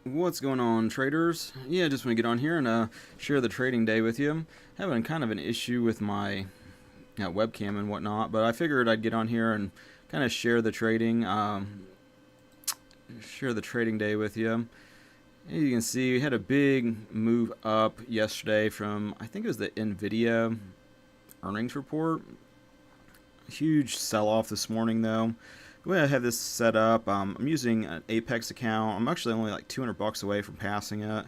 What's going on, traders? Yeah, just want to get on here and share the trading day with you. Having kind of an issue with my webcam and whatnot, but I figured I'd get on here and kind of share the trading day with you. As you can see, we had a big move up yesterday from, I think it was the Nvidia earnings report. Huge sell-off this morning though. The way I have this set up, I'm using an Apex account. I'm actually only like 200 bucks away from passing it.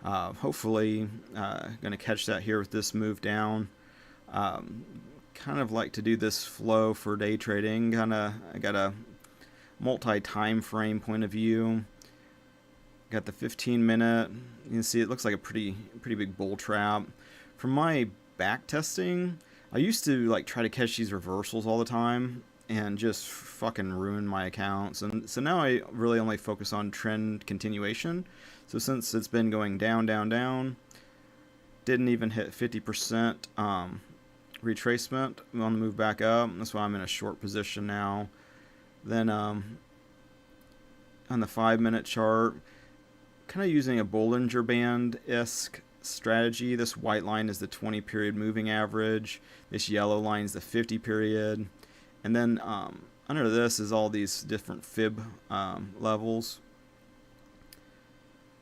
Hopefully going to catch that here with this move down. Kind of like to do this flow for day trading. I got a multi-time frame point of view. Got the 15-minute. You can see it looks like a pretty big bull trap. From my back testing, I used to like try to catch these reversals all the time and just fucking ruin my accounts. And so now I really only focus on trend continuation. So since it's been going down, didn't even hit 50% retracement on the move back up. That's why I'm in a short position now. Then on the 5-minute chart, kind of using a Bollinger Band-esque strategy. This white line is the 20-period moving average. This yellow line is the 50-period. And then under this is all these different fib levels.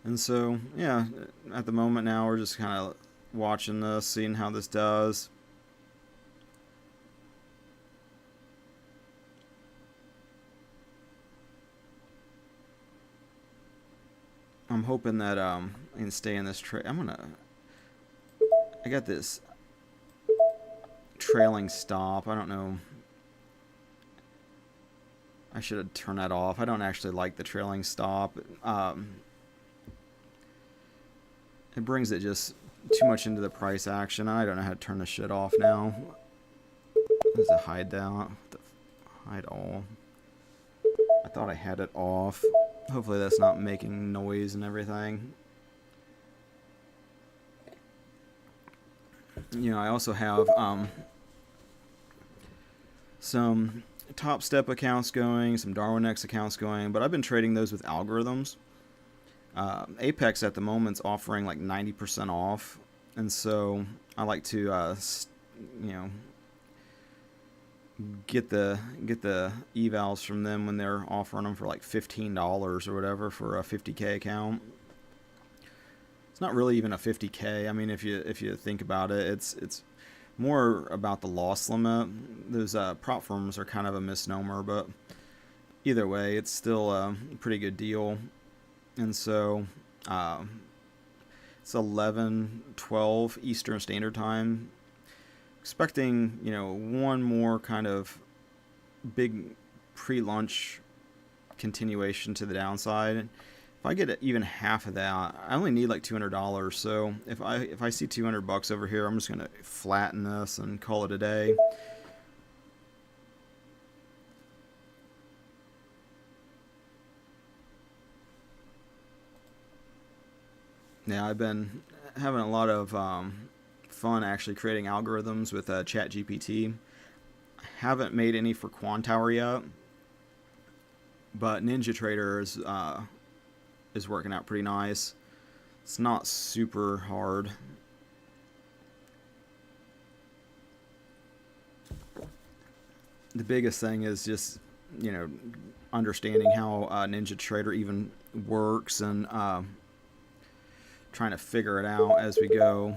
And so, yeah, at the moment now we're just kind of watching this, seeing how this does. I'm hoping that I can stay in this trade. I got this trailing stop. I don't know. I should have turned that off. I don't actually like the trailing stop. It brings it just too much into the price action. I don't know how to turn this shit off now. There's a hide down. Hide all. I thought I had it off. Hopefully that's not making noise and everything. You know, I also have some Top Step accounts going, some Darwin X accounts going, but I've been trading those with algorithms. Apex at the moment's offering like 90% off, and so I like to you know, get the evals from them when they're offering them for like $15 or whatever for a 50K account. It's not really even a 50K. I mean, if you think about it, it's more about the loss limit. Those prop firms are kind of a misnomer, but either way, it's still a pretty good deal. And so it's 11:12 Eastern Standard Time. Expecting, you know, one more kind of big pre-lunch continuation to the downside. If I get even half of that, I only need like $200. So if I see 200 bucks over here, I'm just gonna flatten this and call it a day. Yeah, I've been having a lot of fun actually creating algorithms with ChatGPT. I haven't made any for Quantower yet, but NinjaTrader is working out pretty nice. It's not super hard. The biggest thing is just, you know, understanding how NinjaTrader even works and trying to figure it out as we go.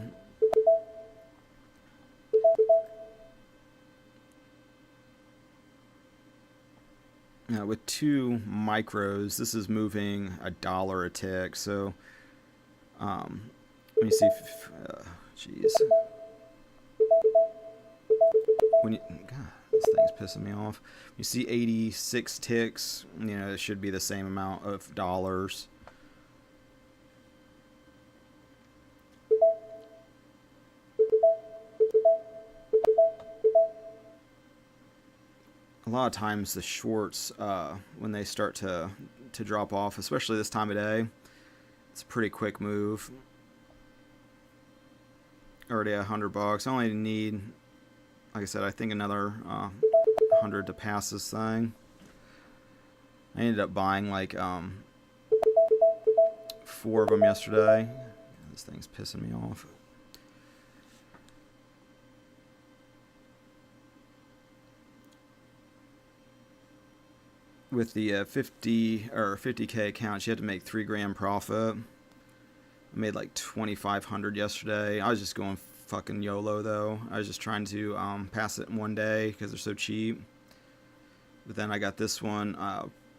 Now with 2 micros, this is moving $1 a tick. So let me see. Jeez. When you, God, this thing's pissing me off. You see 86 ticks. You know, it should be the same amount of dollars. A lot of times the shorts, when they start to drop off, especially this time of day, it's a pretty quick move. Already 100 bucks. I only need, like I said, I think another 100 to pass this thing. I ended up buying like 4 of them yesterday. This thing's pissing me off. With the 50K account, you had to make $3 profit. I made like 2,500 yesterday. I was just going fucking YOLO though. I was just trying to pass it in one day because they're so cheap. But then I got this one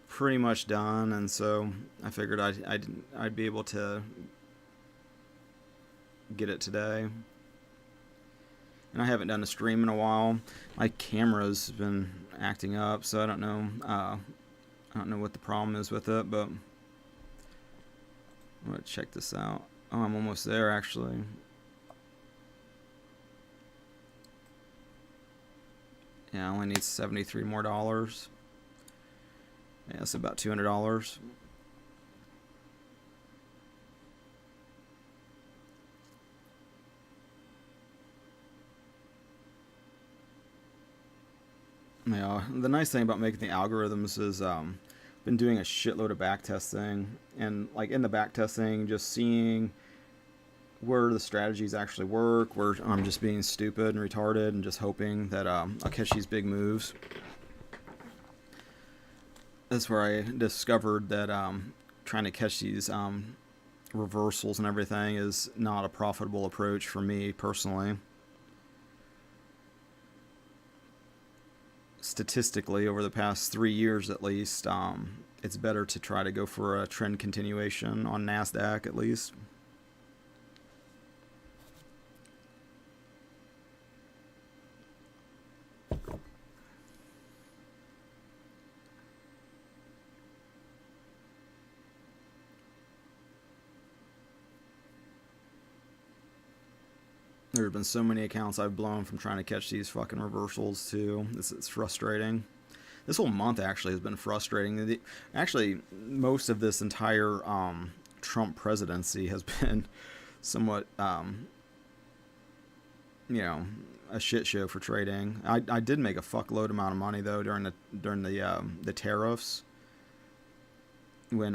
pretty much done, and so I figured I'd be able to get it today. And I haven't done a stream in a while. My camera's been acting up, so I don't know. I don't know what the problem is with it, but I'm gonna check this out. Oh, I'm almost there actually. Yeah, I only need $73 more. Yeah, that's about $200. Yeah, the nice thing about making the algorithms is been doing a shitload of back testing, and like in the back testing, just seeing where the strategies actually work, where I'm just being stupid and retarded and just hoping that I'll catch these big moves. That's where I discovered that trying to catch these reversals and everything is not a profitable approach for me personally. Statistically, over the past 3 years at least, it's better to try to go for a trend continuation on Nasdaq at least. There have been so many accounts I've blown from trying to catch these fucking reversals too. It's frustrating. This whole month actually has been frustrating. Actually, most of this entire Trump presidency has been somewhat, you know, a shit show for trading. I did make a fuckload amount of money though during the tariffs when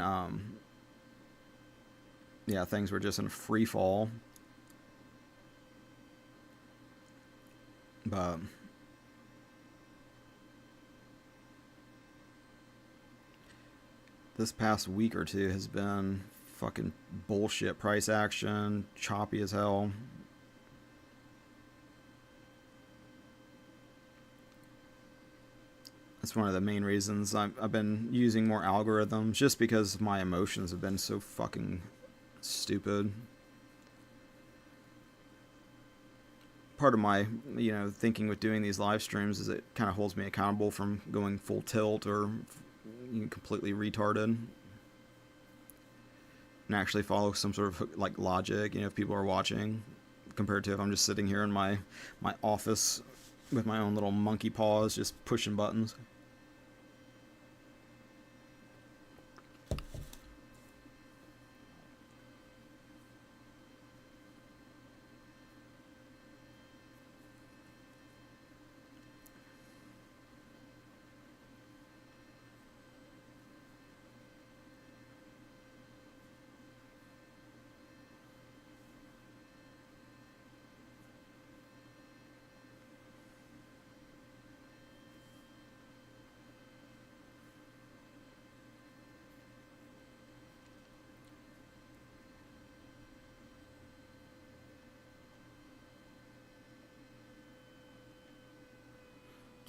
yeah, things were just in free fall. But this past week or two has been fucking bullshit price action, choppy as hell. That's one of the main reasons I've been using more algorithms, just because my emotions have been so fucking stupid. Part of my, you know, thinking with doing these live streams is it kind of holds me accountable from going full tilt or completely retarded, and actually follow some sort of like logic, you know, if people are watching, compared to if I'm just sitting here in my office with my own little monkey paws just pushing buttons.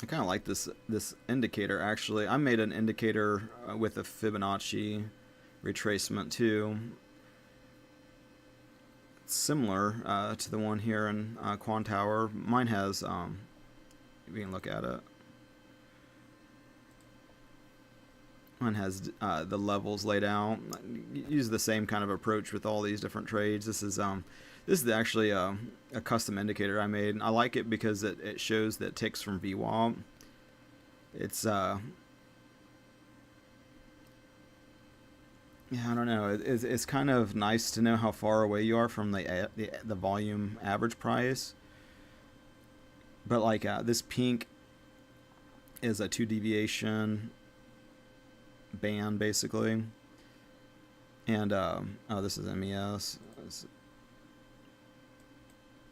I kind of like this indicator actually. I made an indicator with a Fibonacci retracement too. It's similar to the one here in Quantower. Mine has, you can look at it. Mine has the levels laid out. Use the same kind of approach with all these different trades. This is actually a custom indicator I made. I like it because it shows that ticks from VWAP. It's yeah, I don't know. It's kind of nice to know how far away you are from the volume average price. But like this pink is a 2 deviation band basically, And oh, this is MES.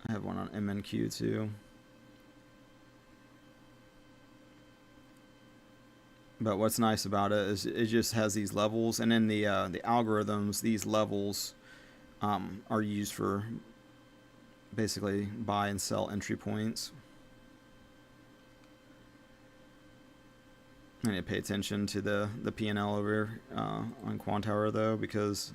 I have one on MNQ too. But what's nice about it is it just has these levels, and in the algorithms, these levels are used for basically buy and sell entry points. I need to pay attention to the P&L over here on Quantower though, because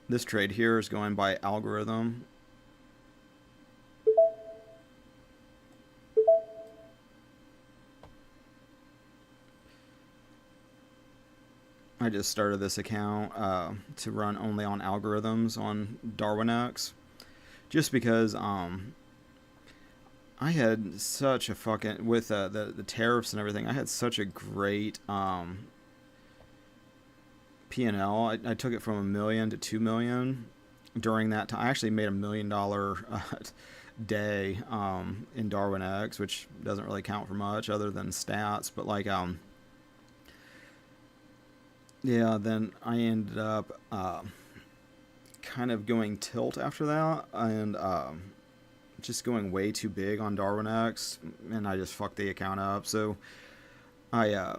this trade here is going by algorithm. I just started this account to run only on algorithms on DarwinX, just because I had such a fucking, with the tariffs and everything, I had such a great P&L. I took it from $1 million to $2 million during that time. I actually made $1 million day in DarwinX, which doesn't really count for much other than stats, but like yeah, then I ended up kind of going tilt after that, and just going way too big on DarwinX, and I just fucked the account up. So I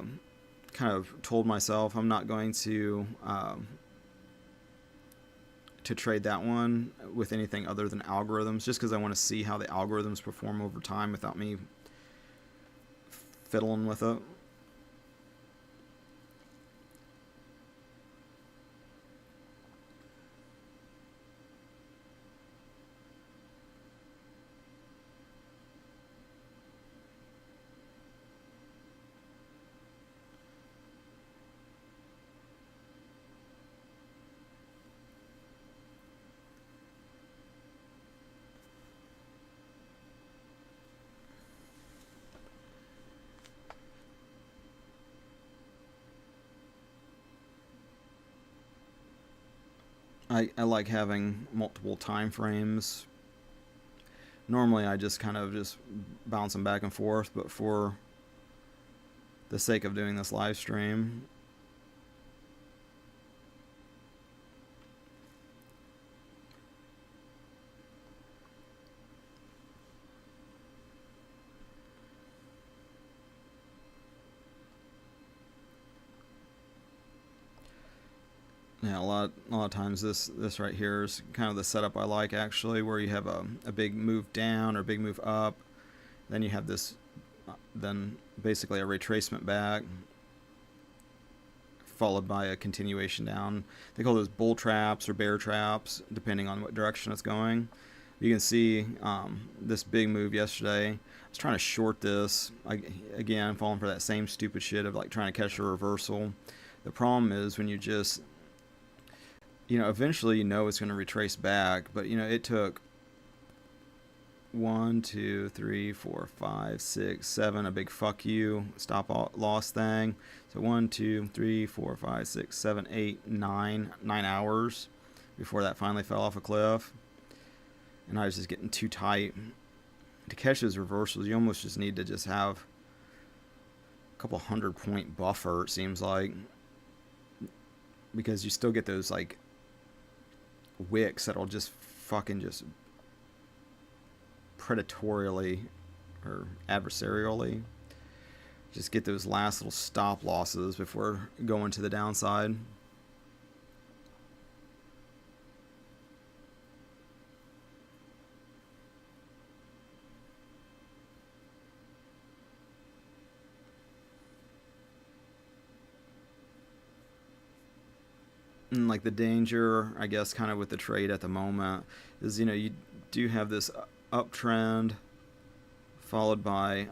kind of told myself I'm not going to trade that one with anything other than algorithms, just because I want to see how the algorithms perform over time without me fiddling with it. I like having multiple time frames. Normally I just kind of just bounce them back and forth, but for the sake of doing this live stream, yeah, a lot of times this right here is kind of the setup I like, actually, where you have a big move down or big move up, then you have this, then basically a retracement back, followed by a continuation down. They call those bull traps or bear traps, depending on what direction it's going. You can see this big move yesterday. I was trying to short this. Again, falling for that same stupid shit of like trying to catch a reversal. The problem is when you just, eventually it's going to retrace back, but it took 1, 2, 3, 4, 5, 6, 7, a big fuck you stop loss thing. So 1, 2, 3, 4, 5, 6, 7, 8, 9 hours before that finally fell off a cliff. And I was just getting too tight. To catch those reversals, you almost just need to just have a couple 100-point buffer, it seems like, because you still get those like wicks that'll just fucking just predatorially or adversarially just get those last little stop losses before going to the downside. And like the danger, I guess, kind of with the trade at the moment is, you do have this uptrend followed by,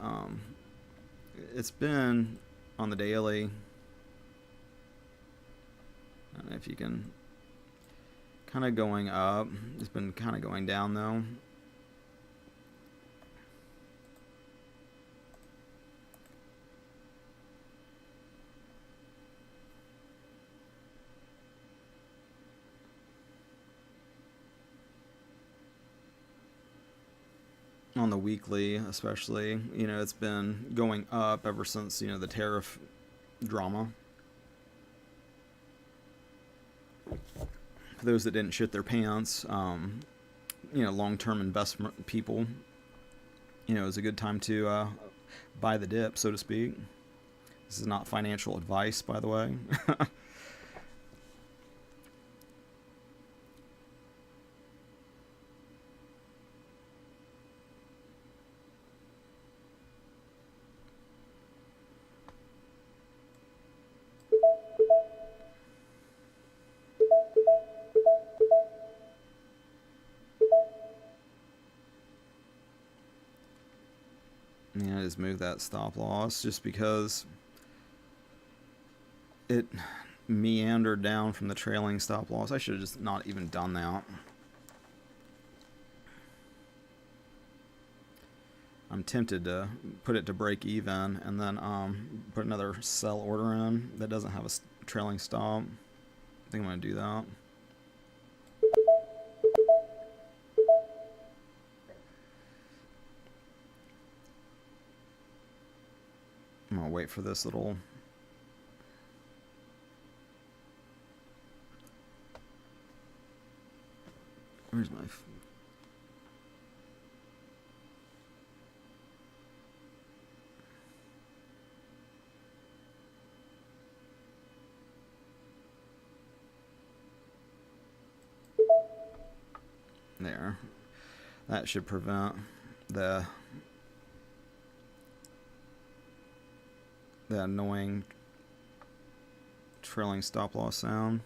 it's been on the daily, I don't know if you can, kind of going up. It's been kind of going down though. On the weekly especially, it's been going up ever since, the tariff drama. those that didn't shit their pants, you know, long-term investment people, you know, it's a good time to buy the dip, so to speak. This is not financial advice, by the way. Yeah, I just moved that stop loss just because it meandered down from the trailing stop loss. I should have just not even done that. I'm tempted to put it to break even and then put another sell order in that doesn't have a trailing stop. I think I'm going to do that. I'm going to wait for this little... Where's my... There. That should prevent the annoying trailing stop loss sound.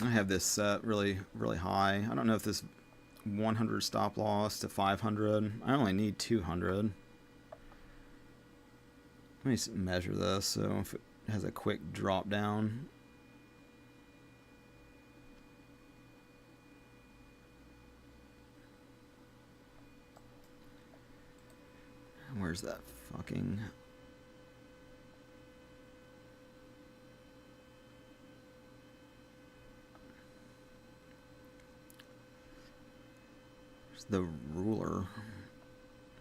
I have this set really high. I don't know if this 100 stop loss to 500. I only need 200. Let me measure this. So if it has a quick drop down. Where's that fucking... the ruler.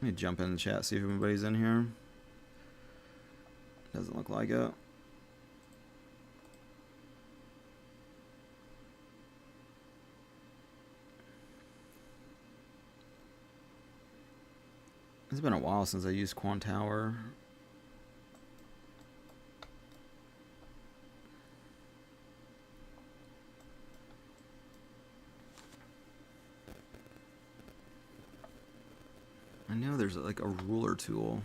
Let me jump in the chat, see if anybody's in here. Doesn't look like it. It's been a while since I used Quant Tower. I know there's like a ruler tool.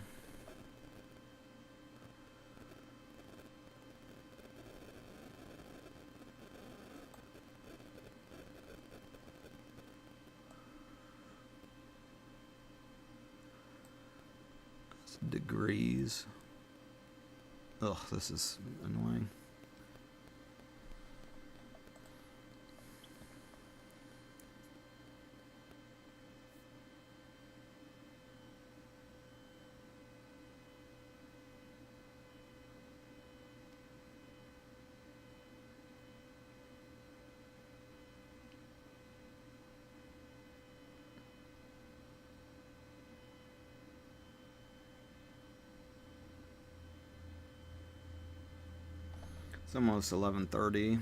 It's degrees. Ugh, this is annoying. It's almost 11:30.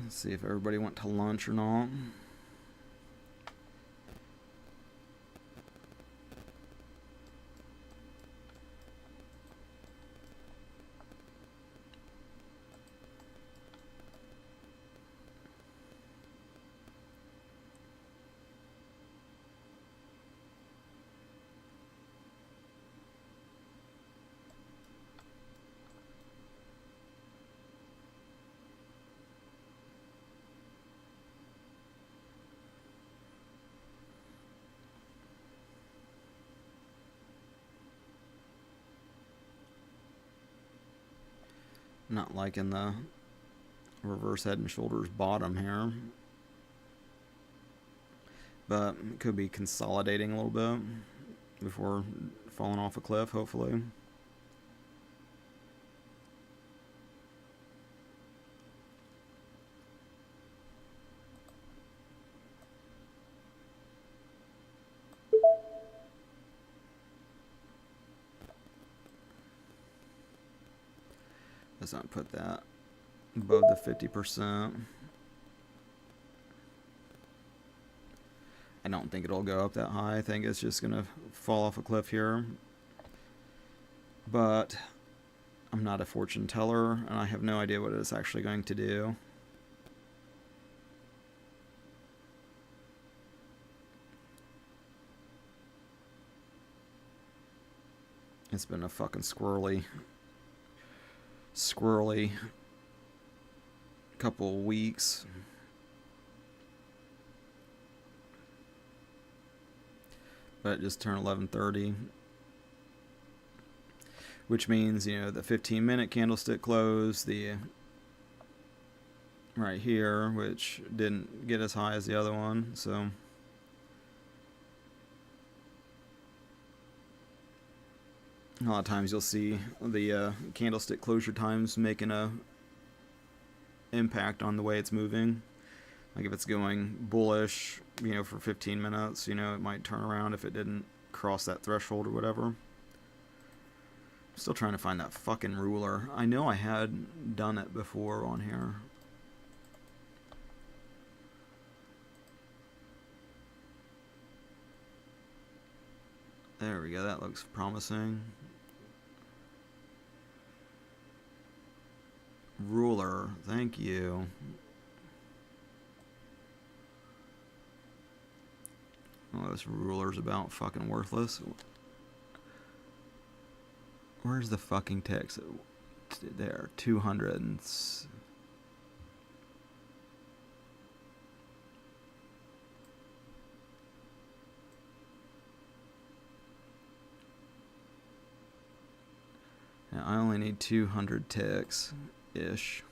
Let's see if everybody went to lunch or not. Not liking the reverse head and shoulders bottom here, but it could be consolidating a little bit before falling off a cliff, hopefully. Let's not put that above the 50%. I don't think it'll go up that high. I think it's just going to fall off a cliff here. But I'm not a fortune teller, and I have no idea what it's actually going to do. It's been a fucking squirrely couple weeks. But it just turned 11:30, which means, you know, the 15-minute candlestick close, the right here, which didn't get as high as the other one, so a lot of times you'll see the candlestick closure times making a impact on the way it's moving. Like if it's going bullish, you know, for 15 minutes, you know, it might turn around if it didn't cross that threshold or whatever. I'm still trying to find that fucking ruler. I know I had done it before on here. There we go, that looks promising. Ruler, thank you. Oh, this ruler's about fucking worthless. Where's the fucking text? There, 200 and... Now, I only need 200 ticks-ish.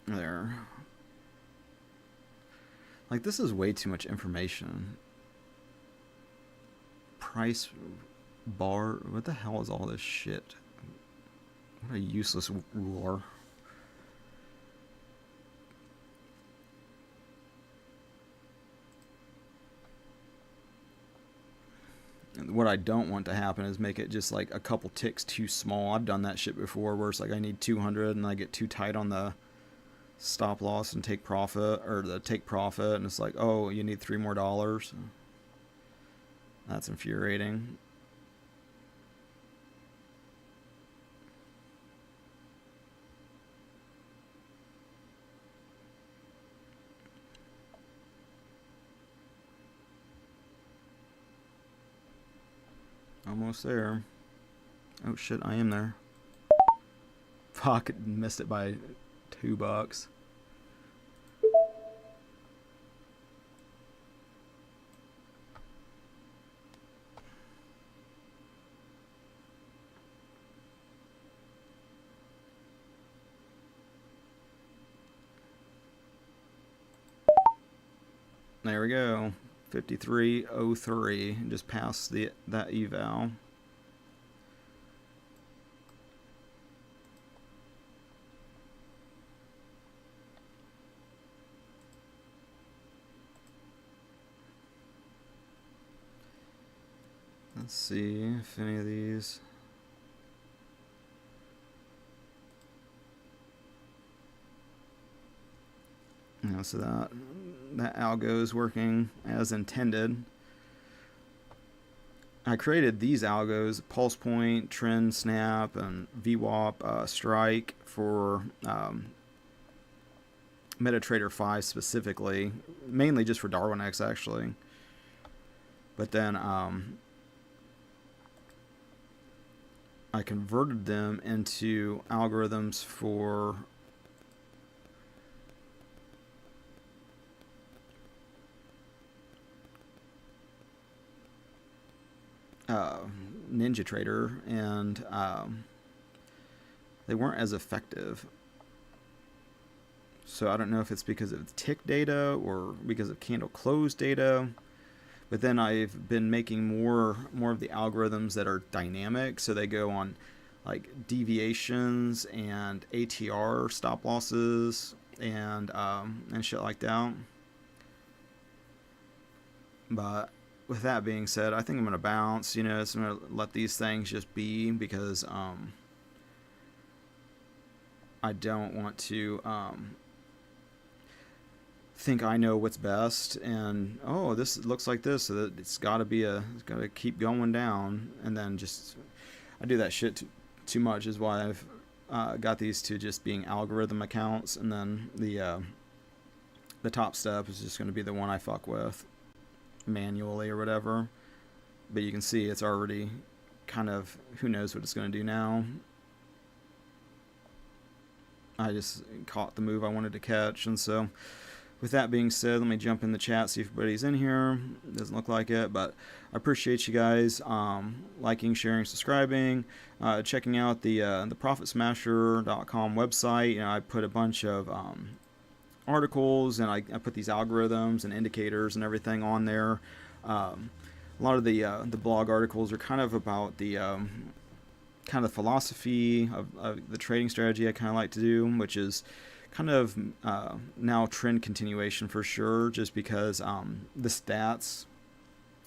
There. Like, this is way too much information. Price bar. What the hell is all this shit? What a useless ruler. And what I don't want to happen is make it just like a couple ticks too small. I've done that shit before where it's like I need 200 and I get too tight on the stop loss and take profit, or the take profit, and it's like, oh, you need $3 more. That's infuriating. Almost there. Oh shit, I am there. Fuck, missed it by $2. There we go. 53.03, just past that eval. Let's see if any of these. You know, so that algo is working as intended. I created these algos, Pulse Point, Trend Snap, and VWAP Strike for MetaTrader 5 specifically, mainly just for Darwin X actually. But then I converted them into algorithms for NinjaTrader, and they weren't as effective. So I don't know if it's because of tick data or because of candle close data. But then I've been making more of the algorithms that are dynamic, so they go on like deviations and ATR stop losses and shit like that. But with that being said, I think I'm gonna bounce. So I'm gonna let these things just be, because I don't want to think I know what's best, and this looks like this, so that it's got to keep going down, and then just I do that shit too much, is why I've got these to just being algorithm accounts, and then the top step is just going to be the one I fuck with manually or whatever. But you can see it's already kind of, who knows what it's going to do now. I just caught the move I wanted to catch, and so with that being said, let me jump in the chat, see if everybody's in here. Doesn't look like it, but I appreciate you guys liking, sharing, subscribing, checking out the profitsmasher.com website. I put a bunch of articles, and I put these algorithms and indicators and everything on there. A lot of the blog articles are kind of about the kind of philosophy of the trading strategy I kind of like to do, which is kind of now trend continuation for sure, just because the stats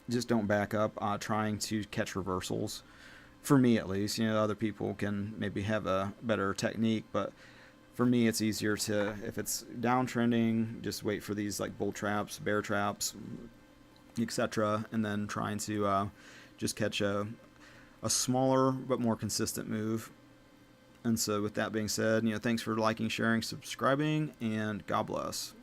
just don't back up trying to catch reversals, for me at least. Other people can maybe have a better technique, but for me it's easier to, if it's downtrending, just wait for these like bull traps, bear traps, etc., and then trying to just catch a smaller but more consistent move. And so with that being said, thanks for liking, sharing, subscribing, and God bless.